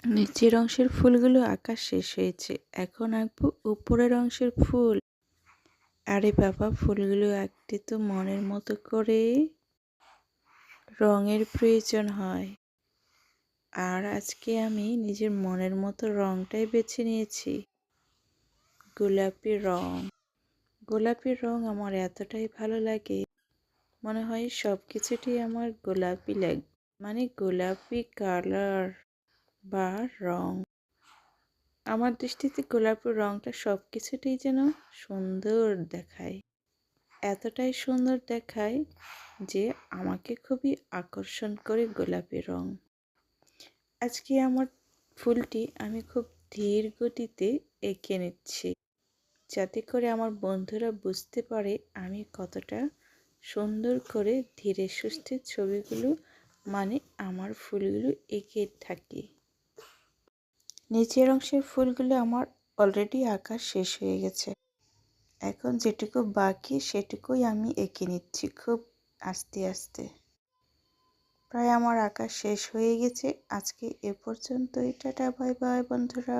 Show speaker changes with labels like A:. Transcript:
A: নিচের অংশের ফুলগুলো আঁকা শেষ হয়েছে, এখন আঁকবো উপরের অংশের ফুল। আরে বাবা, ফুলগুলো আঁকতে তো মনের মতো করে রঙের প্রয়োজন হয়, আর আজকে আমি নিজের মনের মতো রঙটাই বেছে নিয়েছি, গোলাপি রং। গোলাপি রং আমার এতটাই ভালো লাগে, মনে হয় সব কিছুতেই আমার গোলাপি লাগে, মানে গোলাপি কালার বা রং। আমার দৃষ্টিতে গোলাপি রংটা সব কিছুতেই যেন সুন্দর দেখায়, এতটাই সুন্দর দেখায় যে আমাকে খুবই আকর্ষণ করে গোলাপি রং। আজকে আমার ফুলটি আমি খুব ধীর গতিতে এঁকে নিচ্ছি, যাতে করে আমার বন্ধুরা বুঝতে পারে আমি কতটা সুন্দর করে ধীরে সুস্থে ছবিগুলো, মানে আমার ফুলগুলো এঁকে থাকি। নিচের অংশের ফুলগুলো আমার অলরেডি আঁকা শেষ হয়ে গেছে, এখন যেটুকু বাকি সেটুকুই আমি এঁকে নিচ্ছি খুব আস্তে আস্তে। প্রায় আমার আঁকা শেষ হয়ে গেছে। আজকে এ পর্যন্তই। টাটা, বাই বাই বন্ধুরা।